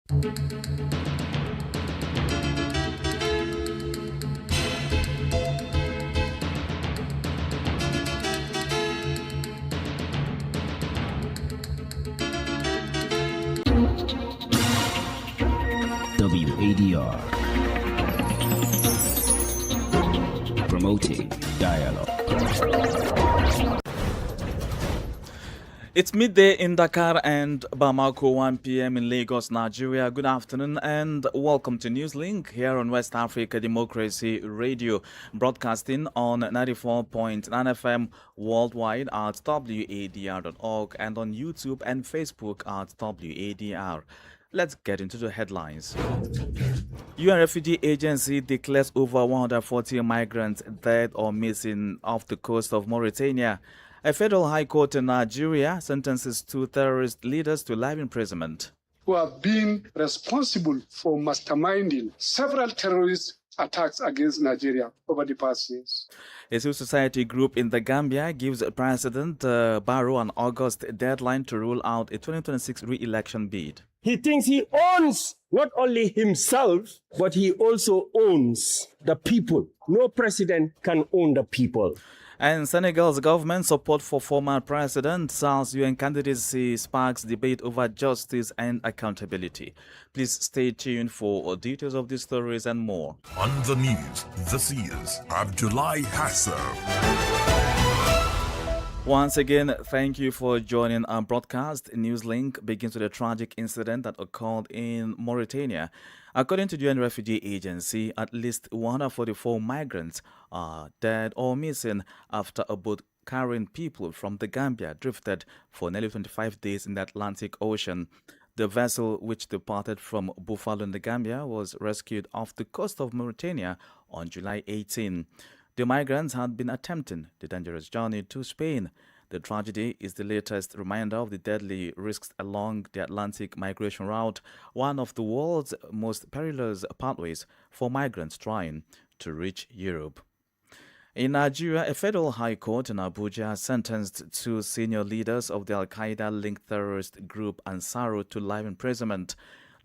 WADR, promoting dialogue. It's midday in Dakar and Bamako, 1 p.m. in Lagos, Nigeria. Good afternoon and welcome to Newslink here on West Africa Democracy Radio, broadcasting on 94.9 FM worldwide at wadr.org and on YouTube and Facebook at WADR. Let's get into the headlines. UN Refugee Agency declares over 140 migrants dead or missing off the coast of Mauritania. A federal high court in Nigeria sentences 2 terrorist leaders to life imprisonment. Who have been responsible for masterminding several terrorist attacks against Nigeria over the past years. A civil society group in the Gambia gives President Barrow an August deadline to rule out a 2026 re-election bid. He thinks he owns not only himself, but he also owns the people. No president can own the people. And Senegal's government support for former President Sall's UN candidacy sparks debate over justice and accountability. Please stay tuned for details of these stories and more. On the news, this is Abdullahi Hassan. Once again, thank you for joining our broadcast. Newslink begins with a tragic incident that occurred in Mauritania. According to the UN Refugee Agency, at least 144 migrants are dead or missing after a boat carrying people from the Gambia drifted for nearly 25 days in the Atlantic Ocean. The vessel, which departed from Buffalo in the Gambia, was rescued off the coast of Mauritania on July 18. The migrants had been attempting the dangerous journey to Spain. The tragedy is the latest reminder of the deadly risks along the Atlantic migration route, one of the world's most perilous pathways for migrants trying to reach Europe. In Nigeria, a federal high court in Abuja sentenced 2 senior leaders of the Al-Qaeda-linked terrorist group Ansaru to life imprisonment.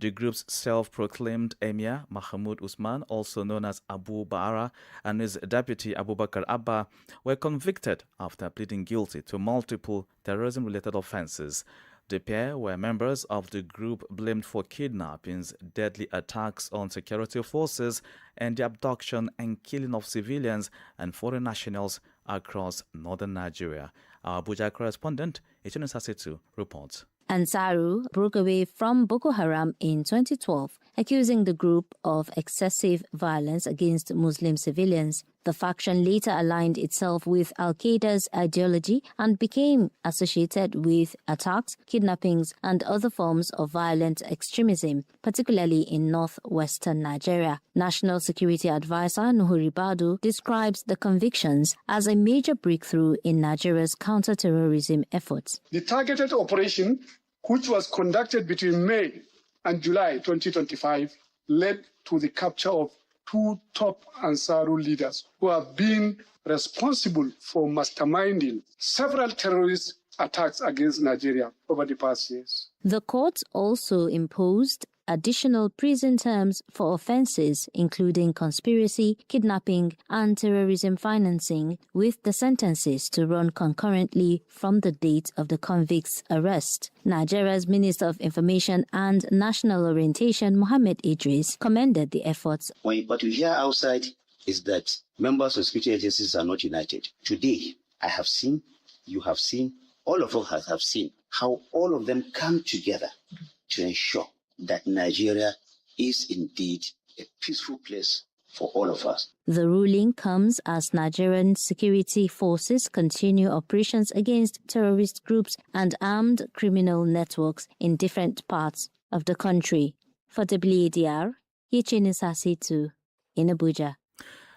The group's self-proclaimed emir, Mahmoud Usman, also known as Abu Bara, and his deputy Abubakar Abba were convicted after pleading guilty to multiple terrorism-related offenses. The pair were members of the group blamed for kidnappings, deadly attacks on security forces, and the abduction and killing of civilians and foreign nationals across northern Nigeria. Our Abuja correspondent, Echene Sasetu, reports. Ansaru broke away from Boko Haram in 2012, accusing the group of excessive violence against Muslim civilians. The faction later aligned itself with Al-Qaeda's ideology and became associated with attacks, kidnappings, and other forms of violent extremism, particularly in northwestern Nigeria. National Security Advisor Nuhuri Badu describes the convictions as a major breakthrough in Nigeria's counter-terrorism efforts. The targeted operation, which was conducted between May and July 2025, led to the capture of 2 top Ansaru leaders who have been responsible for masterminding several terrorist attacks against Nigeria over the past years. The court also imposed additional prison terms for offenses including conspiracy, kidnapping, and terrorism financing, with the sentences to run concurrently from the date of the convicts' arrest. Nigeria's Minister of Information and National Orientation, Mohammed Idris, commended the efforts. What we hear outside is that members of security agencies are not united. Today, I have seen, you have seen, all of us have seen how all of them come together to ensure that Nigeria is indeed a peaceful place for all of us. The ruling comes as Nigerian security forces continue operations against terrorist groups and armed criminal networks in different parts of the country. For WADR, Echene Sasetu in Abuja.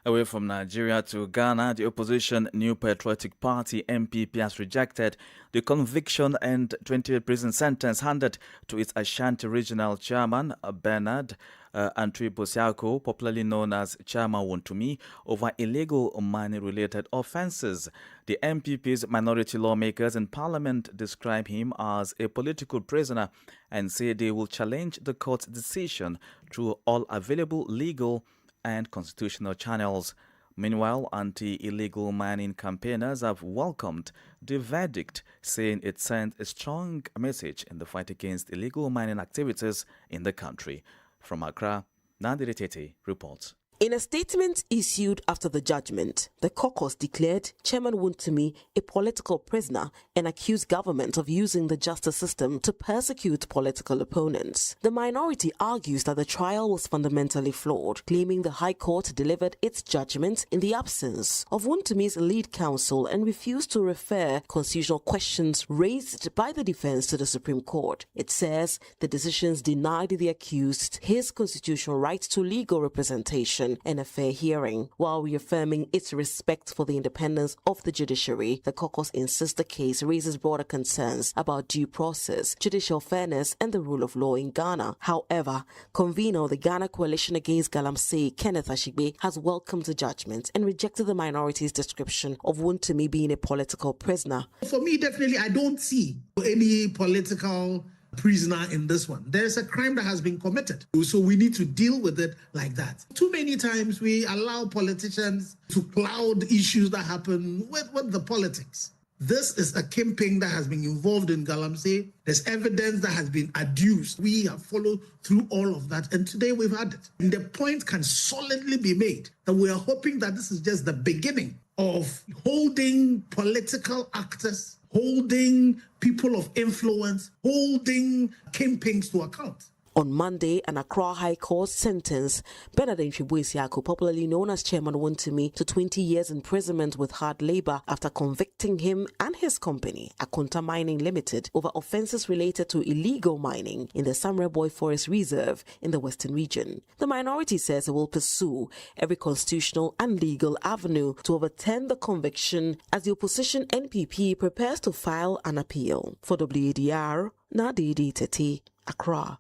Away from Nigeria to Ghana, the opposition New Patriotic Party (NPP) has rejected the conviction and 20-year prison sentence handed to its Ashanti regional chairman, Bernard Antwi-Bosiako, popularly known as Chairman Wontumi, over illegal money-related offences. The NPP's minority lawmakers in parliament describe him as a political prisoner and say they will challenge the court's decision through all available legal and constitutional channels. Meanwhile, anti-illegal mining campaigners have welcomed the verdict, saying it sent a strong message in the fight against illegal mining activities in the country. From Accra, Nandiri Tete reports. In a statement issued after the judgment, the caucus declared Chairman Wontumi a political prisoner and accused government of using the justice system to persecute political opponents. The minority argues that the trial was fundamentally flawed, claiming the High Court delivered its judgment in the absence of Wontumi's lead counsel and refused to refer constitutional questions raised by the defense to the Supreme Court. It says the decisions denied the accused his constitutional right to legal representation and a fair hearing. While reaffirming its respect for the independence of the judiciary, the caucus insists the case raises broader concerns about due process, judicial fairness, and the rule of law in Ghana. However, convener of the Ghana Coalition Against Galamsey, Kenneth Ashigbe, has welcomed the judgment and rejected the minority's description of Wontumi being a political prisoner. For me, definitely, I don't see any political prisoner in this one. There's a crime that has been committed, so we need to deal with it like that. Too many times we allow politicians to cloud issues that happen with the politics. This is a kingpin that has been involved in Galamsey. There's evidence that has been adduced. We have followed through all of that, and today we've had it. And the point can solidly be made that we are hoping that this is just the beginning of holding political actors, holding people of influence, holding kingpins to account. On Monday, an Accra High Court sentenced Bernard Antwi-Bosiako, popularly known as Chairman Wontumi, to 20 years imprisonment with hard labor after convicting him and his company, Akunta Mining Limited, over offences related to illegal mining in the Samreboy Forest Reserve in the Western region. The minority says it will pursue every constitutional and legal avenue to overturn the conviction as the opposition NPP prepares to file an appeal. For WADR, Nadidi Tete, Accra.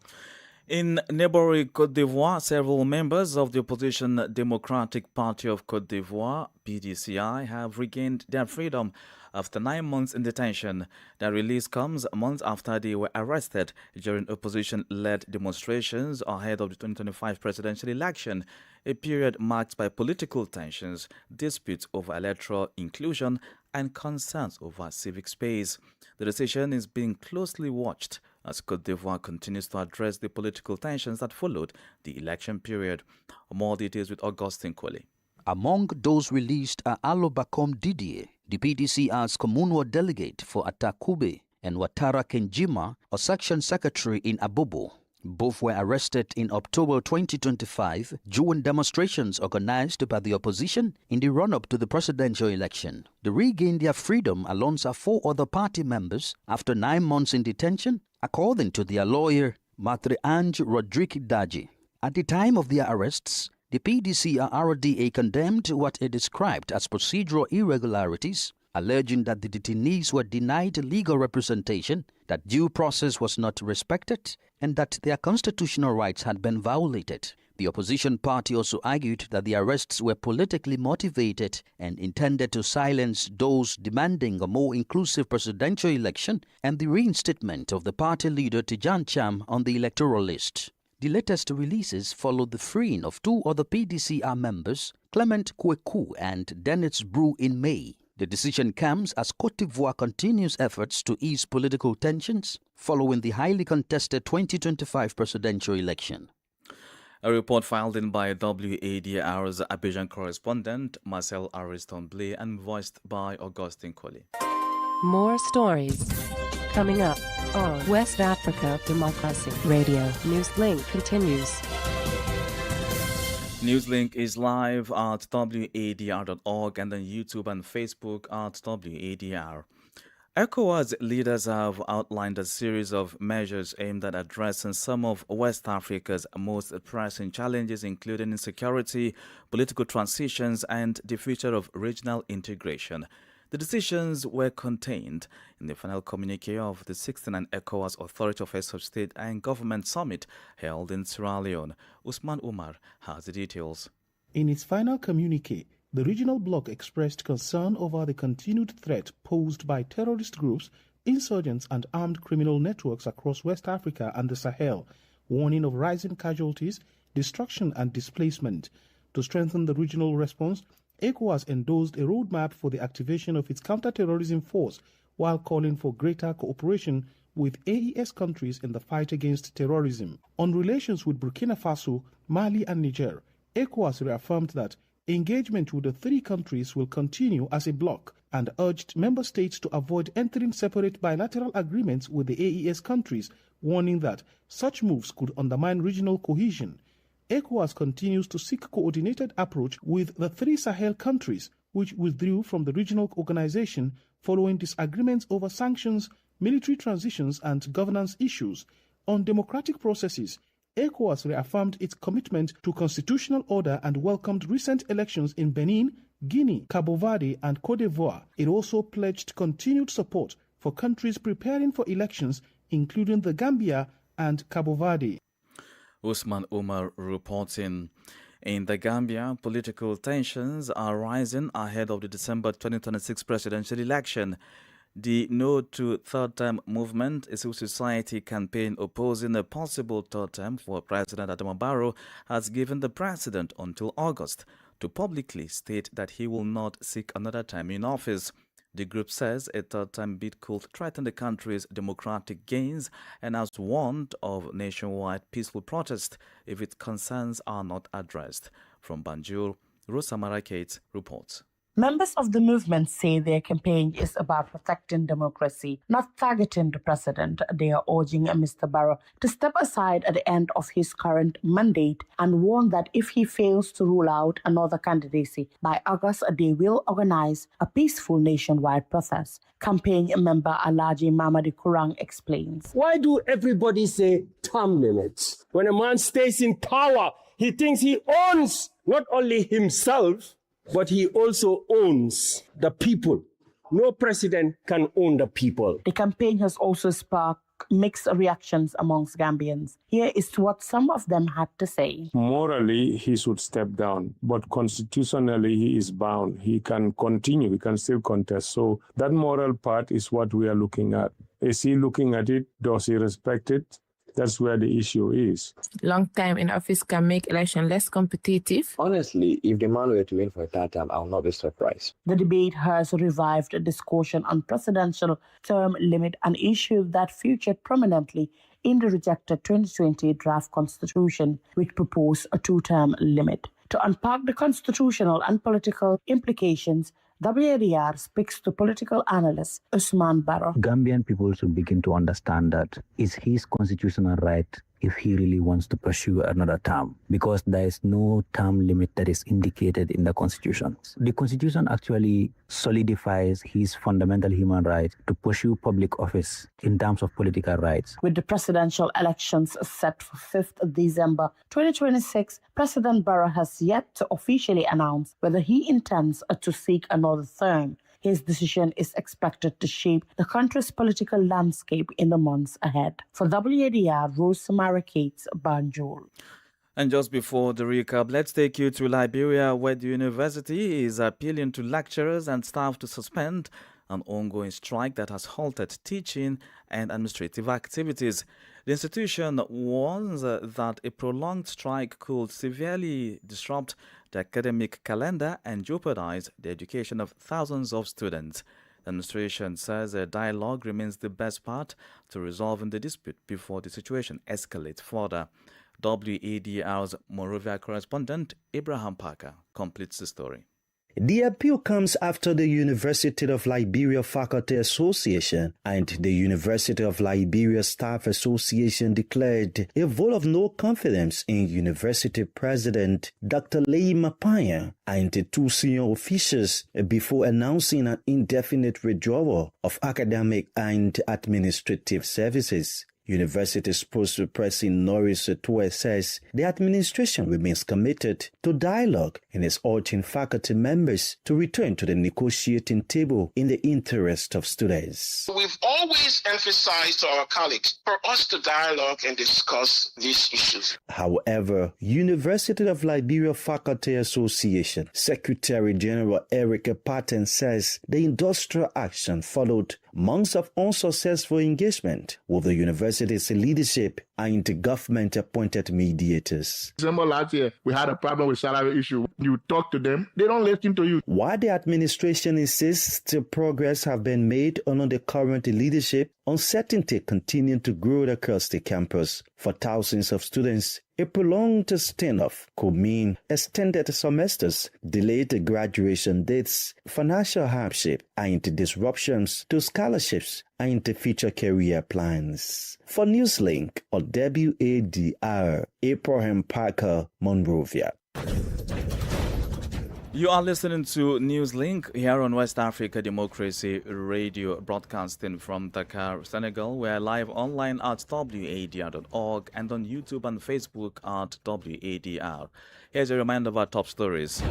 In neighboring Côte d'Ivoire, several members of the opposition Democratic Party of Côte d'Ivoire, PDCI, have regained their freedom after 9 months in detention. Their release comes months after they were arrested during opposition-led demonstrations ahead of the 2025 presidential election, a period marked by political tensions, disputes over electoral inclusion, and concerns over civic space. The decision is being closely watched as Côte d'Ivoire continues to address the political tensions that followed the election period. More details with Augustine Kweli. Among those released are Alobakom Didier, the PDCR's communal delegate for Atakube, and Watara Kenjima, a section secretary in Abobo. Both were arrested in October 2025 during demonstrations organized by the opposition in the run-up to the presidential election. They regained their freedom alongside 4 other party members after 9 months in detention, according to their lawyer, Matre Ange Rodrigue Daji. At the time of their arrests, the PDCRRDA condemned what it described as procedural irregularities, alleging that the detainees were denied legal representation, that due process was not respected, and that their constitutional rights had been violated. The opposition party also argued that the arrests were politically motivated and intended to silence those demanding a more inclusive presidential election and the reinstatement of the party leader Tijan Cham on the electoral list. The latest releases followed the freeing of 2 other PDCR members, Clement Kweku and Dennis Brew, in May. The decision comes as Côte d'Ivoire continues efforts to ease political tensions following the highly contested 2025 presidential election. A report filed in by WADR's Abidjan correspondent Marcel Ariston Blay and voiced by Augustine Kweli. More stories coming up on West Africa Democracy Radio. Newslink continues. Newslink is live at wadr.org and on YouTube and Facebook at WADR. ECOWAS leaders have outlined a series of measures aimed at addressing some of West Africa's most pressing challenges, including insecurity, political transitions, and the future of regional integration. The decisions were contained in the final communique of the 69th ECOWAS Authority of Heads of State and Government Summit held in Sierra Leone. Usman Umar has the details. In its final communique, the regional bloc expressed concern over the continued threat posed by terrorist groups, insurgents and armed criminal networks across West Africa and the Sahel, warning of rising casualties, destruction and displacement. To strengthen the regional response, ECOWAS endorsed a roadmap for the activation of its counter-terrorism force while calling for greater cooperation with AES countries in the fight against terrorism. On relations with Burkina Faso, Mali and Niger, ECOWAS reaffirmed that engagement with the three countries will continue as a bloc and urged member states to avoid entering separate bilateral agreements with the AES countries, warning that such moves could undermine regional cohesion. ECOWAS continues to seek coordinated approach with the three Sahel countries, which withdrew from the regional organization following disagreements over sanctions, military transitions and governance issues. On democratic processes, ECOWAS reaffirmed its commitment to constitutional order and welcomed recent elections in Benin, Guinea, Cabo Verde and Cote d'Ivoire. It also pledged continued support for countries preparing for elections, including the Gambia and Cabo Verde. Usman Umar reporting. In the Gambia, political tensions are rising ahead of the December 2026 presidential election. The No to Third Term movement, a civil society campaign opposing a possible third term for President Adama Barrow, has given the president until August to publicly state that he will not seek another term in office. The group says a third term bid could threaten the country's democratic gains and has warned of nationwide peaceful protest if its concerns are not addressed. From Banjul, Rosamara Kate reports. Members of the movement say their campaign is about protecting democracy, not targeting the president. They are urging Mr. Barrow to step aside at the end of his current mandate and warn that if he fails to rule out another candidacy by August, they will organize a peaceful nationwide protest. Campaign member Alaji Mamadi Kurang explains. Why do everybody say term limits? When a man stays in power, he thinks he owns not only himself, but he also owns the people. No president can own the people. The campaign has also sparked mixed reactions amongst Gambians. Here is what some of them had to say. Morally, he should step down, but constitutionally, he is bound. He can continue, he can still contest. So that moral part is what we are looking at. Is he looking at it? Does he respect it? That's where the issue is. Long time in office can make election less competitive. Honestly, if the man were to win for a third term, I will not be surprised. The debate has revived a discussion on presidential term limit, an issue that featured prominently in the rejected 2020 draft constitution, which proposed a two-term limit. To unpack the constitutional and political implications, WADR speaks to political analyst Usman Barrow. Gambian people should begin to understand that it's his constitutional right if he really wants to pursue another term, because there is no term limit that is indicated in the Constitution. The Constitution actually solidifies his fundamental human right to pursue public office in terms of political rights. With the presidential elections set for 5th December 2026, President Barrow has yet to officially announce whether he intends to seek another term. His decision is expected to shape the country's political landscape in the months ahead. For WADR, Rosemary Cates, Banjul. And just before the recap, let's take you to Liberia, where the university is appealing to lecturers and staff to suspend an ongoing strike that has halted teaching and administrative activities. The institution warns that a prolonged strike could severely disrupt the academic calendar and jeopardize the education of thousands of students. The administration says a dialogue remains the best path to resolving the dispute before the situation escalates further. WADR's Monrovia correspondent Abraham Parker completes the story. The appeal comes after the University of Liberia Faculty Association and the University of Liberia Staff Association declared a vote of no confidence in University President Dr. Leigh Mapaya and the two senior officials before announcing an indefinite withdrawal of academic and administrative services. University spokesperson Norris Toure says the administration remains committed to dialogue and is urging faculty members to return to the negotiating table in the interest of students. We've always emphasized to our colleagues for us to dialogue and discuss these issues. However, University of Liberia Faculty Association Secretary General Eric Patton says the industrial action followed months of unsuccessful engagement with the university's leadership and government-appointed mediators. December last year, we had a problem with salary issue. You talk to them, they don't listen to you. While the administration insists progress have been made under the current leadership, uncertainty continues to grow across the campus. For thousands of students, a prolonged standoff could mean extended semesters, delayed graduation dates, financial hardship, and disruptions to scholarships and future career plans. For Newslink or WADR, Abraham Parker, Monrovia. You are listening to Newslink here on West Africa Democracy Radio, broadcasting from Dakar, Senegal. We are live online at wadr.org and on YouTube and Facebook at WADR. Here's a reminder of our top stories.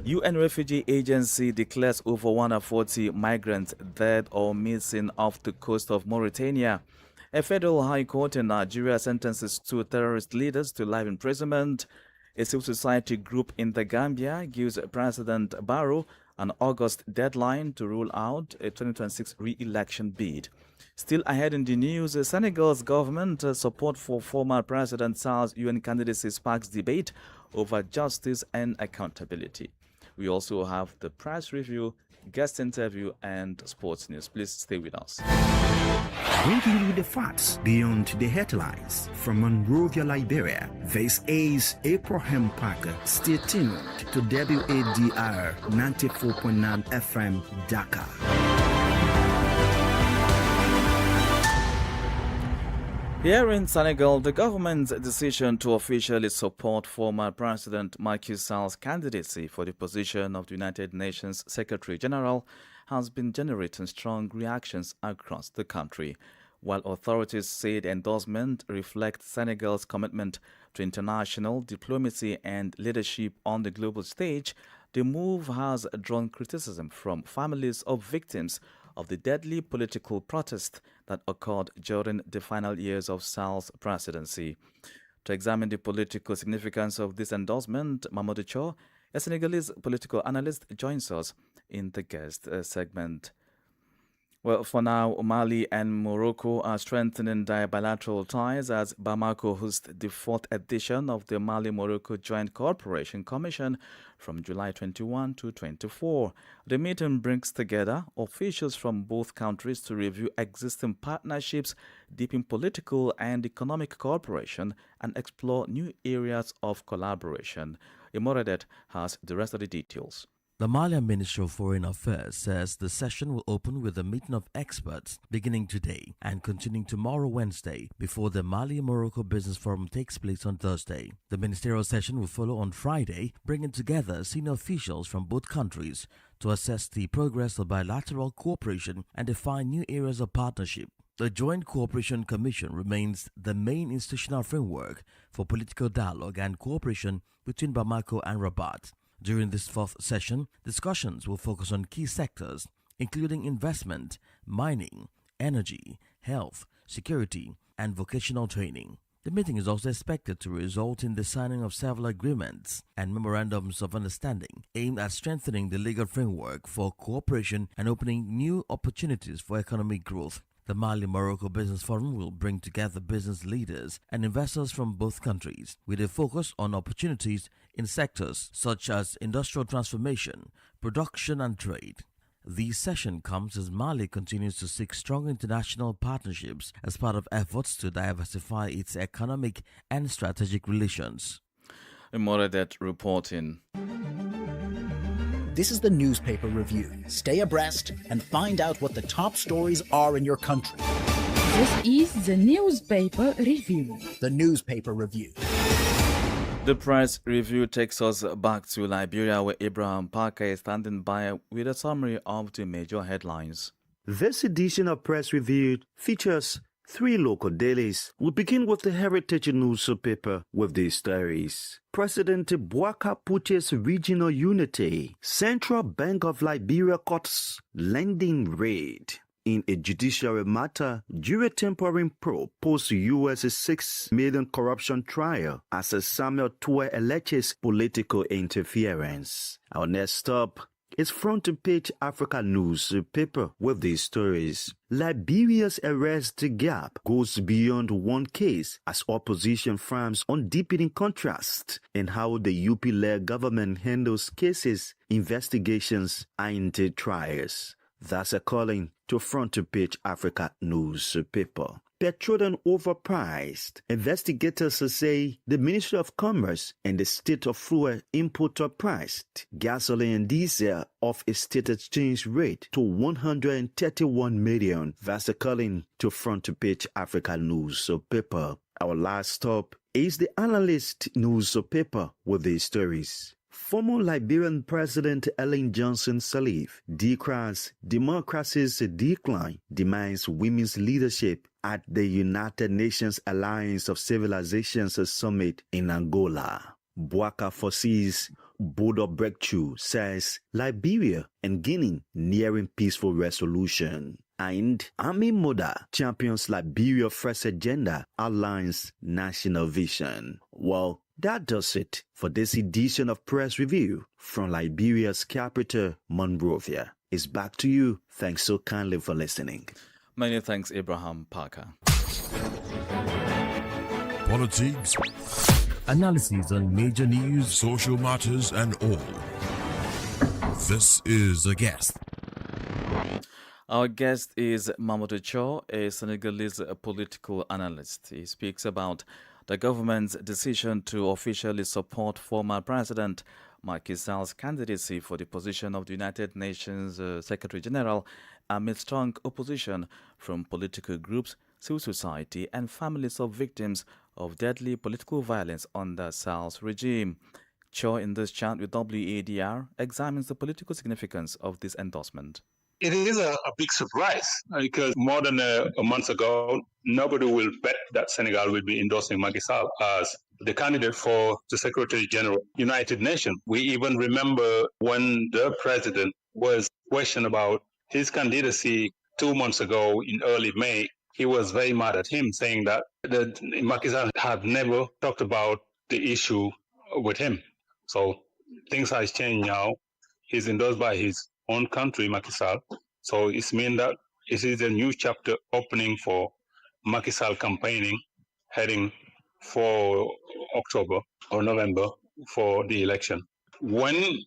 UN Refugee Agency declares over 140 migrants dead or missing off the coast of Mauritania. A federal high court in Nigeria sentences 2 terrorist leaders to life imprisonment. A civil society group in the Gambia gives President Barrow an August deadline to rule out a 2026 re-election bid. Still ahead in the news, Senegal's government support for former President Sall's UN candidacy sparks debate over justice and accountability. We also have the press review, guest interview, and sports news. Please stay with us. Bringing you the facts beyond the headlines from Monrovia, Liberia. This is Abraham Parker. Stay tuned to WADR 94.9 FM Dakar. Here in Senegal, the government's decision to officially support former President Macky Sall's candidacy for the position of the United Nations Secretary General has been generating strong reactions across the country. While authorities say the endorsement reflects Senegal's commitment to international diplomacy and leadership on the global stage, the move has drawn criticism from families of victims of the deadly political protest that occurred during the final years of Sall's presidency. To examine the political significance of this endorsement, Mamadou Cho, a Senegalese political analyst, joins us in the guest segment. Well, for now, Mali and Morocco are strengthening their bilateral ties as Bamako hosts the 4th edition of the Mali-Morocco Joint Cooperation Commission from July 21 to 24. The meeting brings together officials from both countries to review existing partnerships, deepen political and economic cooperation, and explore new areas of collaboration. Imoradet has the rest of the details. The Malian Ministry of Foreign Affairs says the session will open with a meeting of experts beginning today and continuing tomorrow, Wednesday, before the Mali-Morocco Business Forum takes place on Thursday. The ministerial session will follow on Friday, bringing together senior officials from both countries to assess the progress of bilateral cooperation and define new areas of partnership. The Joint Cooperation Commission remains the main institutional framework for political dialogue and cooperation between Bamako and Rabat. During this 4th session, discussions will focus on key sectors, including investment, mining, energy, health, security, and vocational training. The meeting is also expected to result in the signing of several agreements and memorandums of understanding aimed at strengthening the legal framework for cooperation and opening new opportunities for economic growth. The Mali-Morocco Business Forum will bring together business leaders and investors from both countries, with a focus on opportunities in sectors such as industrial transformation, production and trade. The session comes as Mali continues to seek strong international partnerships as part of efforts to diversify its economic and strategic relations. Moradet reporting. This is the Newspaper Review. Stay abreast and find out what the top stories are in your country. This is the Newspaper Review. The Newspaper Review. The press review takes us back to Liberia, where Abraham Parker is standing by with a summary of the major headlines. This edition of Press Review features 3 local dailies. We begin with the Heritage newspaper with these stories. President Bouaka pushes regional unity. Central Bank of Liberia cuts lending rate. In a judiciary matter, jury tampering probe posts U.S. $6 million corruption trial as Samuel Tuer alleges political interference. Our next stop is Front Page Africa newspaper with these stories. Liberia's arrest gap goes beyond one case as opposition frowns on deepening contrast in how the UP-led government handles cases, investigations, and trials. That's according to Front Page Africa newspaper. Petroleum overpriced. Investigators say the Ministry of Commerce and the State of Fuel importer priced gasoline and diesel off a state exchange rate to 131 million. That's according to Front Page Africa newspaper. Our last stop is the Analyst newspaper with these stories. Former Liberian President Ellen Johnson Sirleaf decries democracy's decline, demands women's leadership at the United Nations Alliance of Civilizations Summit in Angola. Bouaka foresees border breakthrough, says Liberia and Guinea nearing peaceful resolution. And Ami Moda champions Liberia First Agenda, outlines national vision. Well, that does it for this edition of Press Review from Liberia's capital, Monrovia. It's back to you. Thanks so kindly for listening. Many thanks, Abraham Parker. Politics, analyses on major news, social matters, and all. This is a guest. Our guest is Mamadou Cho, a Senegalese political analyst. He speaks about the government's decision to officially support former President Macky Sall's candidacy for the position of the United Nations Secretary General amid strong opposition from political groups, civil society, and families of victims of deadly political violence under Sall's regime. Cho, in this chat with WADR, examines the political significance of this endorsement. It is a big surprise because more than a month ago, nobody will bet that Senegal will be endorsing Macky Sall as the candidate for the Secretary General, United Nations. We even remember when the president was questioned about his candidacy 2 months ago in early May, he was very mad at him, saying that Macky Sall had never talked about the issue with him. So things have changed now. He's endorsed by his own country, Macky Sall. So it means that it is a new chapter opening for Macky Sall campaigning, heading for October or November for the election. When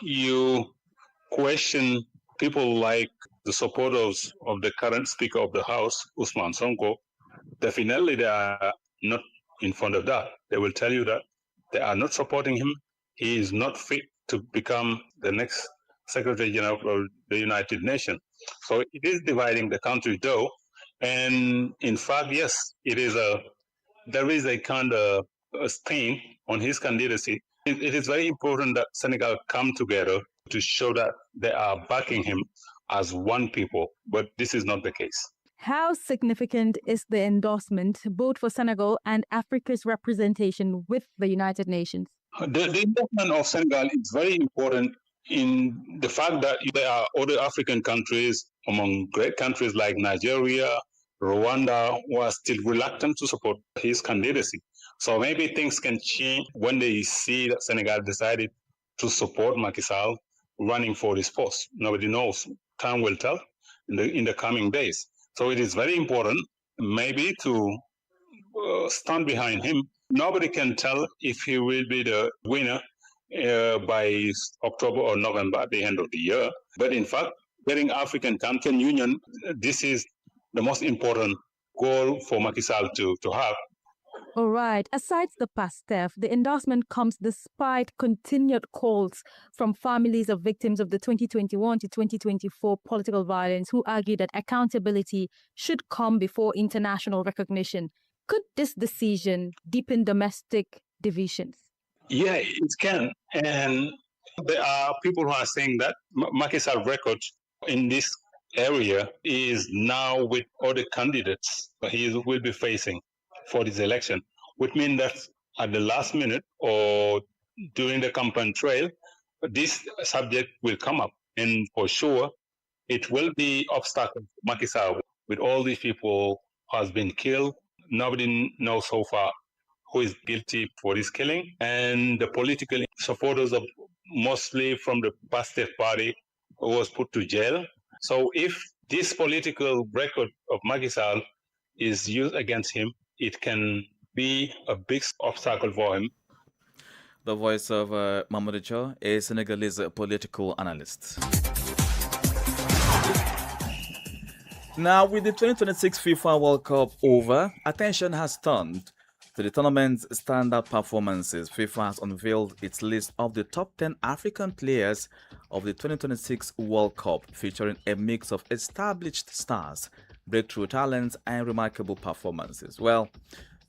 you question people like the supporters of the current Speaker of the House, Ousmane Sonko, definitely they are not in front of that. They will tell you that they are not supporting him. He is not fit to become the next Secretary General of the United Nations. So it is dividing the country though. And in fact, yes, there is a kind of a stain on his candidacy. It is very important that Senegal come together to show that they are backing him as one people, but this is not the case. How significant is the endorsement both for Senegal and Africa's representation with the United Nations? The endorsement of Senegal is very important in the fact that there are other African countries, among great countries like Nigeria, Rwanda, who are still reluctant to support his candidacy. So maybe things can change when they see that Senegal decided to support Macky Sall running for this post. Nobody knows. Time will tell in the coming days. So it is very important maybe to stand behind him. Nobody can tell if he will be the winner by October or November at the end of the year. But in fact, getting African Union, this is the most important goal for Macky Sall to have. All right. Aside the past theft, the endorsement comes despite continued calls from families of victims of the 2021 to 2024 political violence who argue that accountability should come before international recognition. Could this decision deepen domestic divisions? Yeah, it can. And there are people who are saying that Macky Sall's record in this area is now with other candidates he will be facing for this election, which means that at the last minute or during the campaign trail, this subject will come up. And for sure, it will be obstacle to Macky Sall with all these people who has been killed. Nobody knows so far who is guilty for this killing, and the political supporters of mostly from the Pastef party was put to jail. So if this political record of Macky Sall is used against him, it can be a big obstacle for him. The voice of Mamadou Cho, a Senegalese political analyst. Now, with the 2026 FIFA World Cup over, attention has turned to the tournament's standout performances. FIFA has unveiled its list of the top 10 African players of the 2026 World Cup, featuring a mix of established stars, breakthrough talents, and remarkable performances. Well,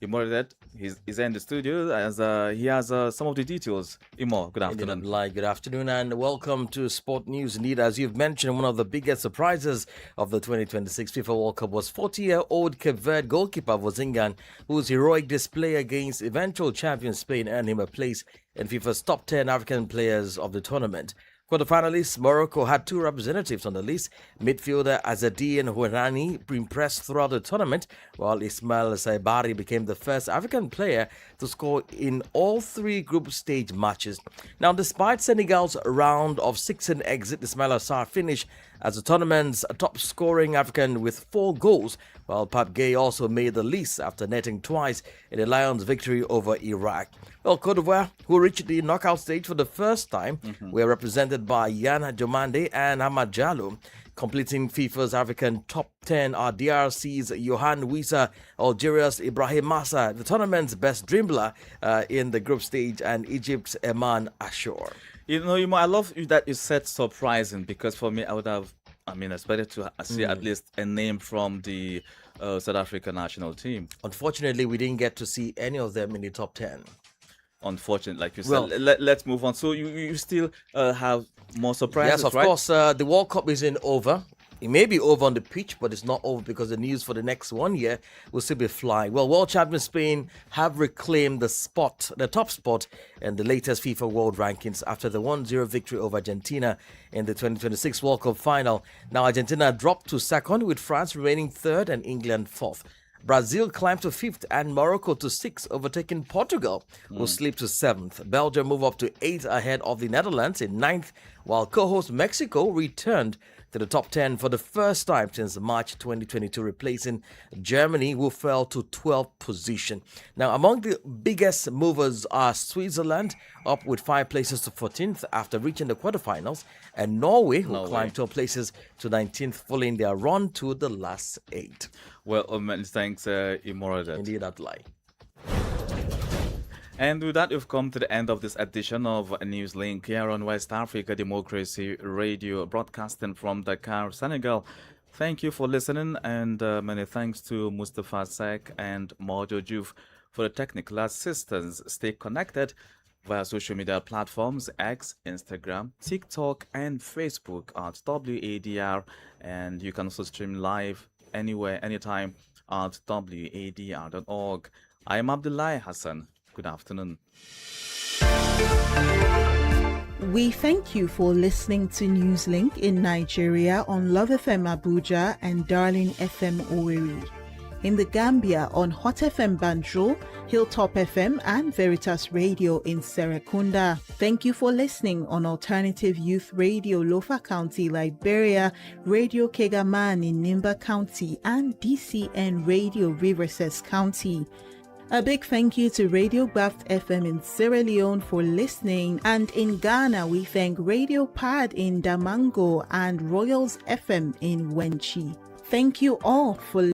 Imo, he's in the studio as he has some of the details. Imo, good afternoon. Good afternoon and welcome to Sport News. Indeed, as you've mentioned, one of the biggest surprises of the 2026 FIFA World Cup was 40-year-old Cape Verde goalkeeper Vozingan, whose heroic display against eventual champion Spain earned him a place in FIFA's top 10 African players of the tournament. For the finalists, Morocco had two representatives on the list. Midfielder Azzedine Ouattara impressed throughout the tournament, while Ismail Saibari became the first African player to score in all three group stage matches. Now, despite Senegal's round of 16 exit, Ismail Sarr finished as the tournament's top scoring African with 4 goals, while Pape Gueye also made the list after netting twice in the Lions' victory over Iraq. Well, Côte d'Ivoire, who reached the knockout stage for the first time, were represented by Yann Diomande and Hamad Diallo. Completing FIFA's African top 10 are DRC's Yohan Wissa, Algeria's Ibrahim Massa, the tournament's best dribbler in the group stage, and Egypt's Eman Ashur. You know, I love that you said surprising, because for me, I would have, expected to see at least a name from the South African national team. Unfortunately, we didn't get to see any of them in the top 10. Unfortunate, like you said. Let's move on. So you still have more surprises, yes, of right? course. The World Cup isn't over. It may be over on the pitch, but it's not over because the news for the next 1 year will still be flying. Well, world champion Spain have reclaimed the top spot in the latest FIFA World Rankings after the 1-0 victory over Argentina in the 2026 World Cup final. Now, Argentina dropped to second, with France remaining third and England fourth. Brazil climbed to 5th and Morocco to 6th, overtaking Portugal, who slipped to 7th. Belgium moved up to 8th ahead of the Netherlands in 9th, while co-host Mexico returned to the top 10 for the first time since March 2022, replacing Germany, who fell to 12th position. Now, among the biggest movers are Switzerland, up with 5 places to 14th after reaching the quarterfinals, and Norway, who climbed 12 places to 19th, following their run to the last 8. Well, thanks, Imora. Indeed, that lie. And with that, we've come to the end of this edition of Newslink here on West Africa Democracy Radio, broadcasting from Dakar, Senegal. Thank you for listening, and many thanks to Mustafa Sek and Mojo Juf for the technical assistance. Stay connected via social media platforms X, Instagram, TikTok, and Facebook at WADR, and you can also stream live anywhere, anytime at wadr.org. I am Abdullahi Hassan. Good afternoon. We thank you for listening to Newslink in Nigeria on Love FM Abuja and Darling FM Owerri. In the Gambia on Hot FM Banjul, Hilltop FM and Veritas Radio in Serekunda. Thank you for listening on Alternative Youth Radio Lofa County, Liberia, Radio Kegaman in Nimba County, and DCN Radio Riverses County. A big thank you to Radio Baft FM in Sierra Leone for listening, and in Ghana we thank Radio Pad in Damango and Royals FM in Wenchi. Thank you all for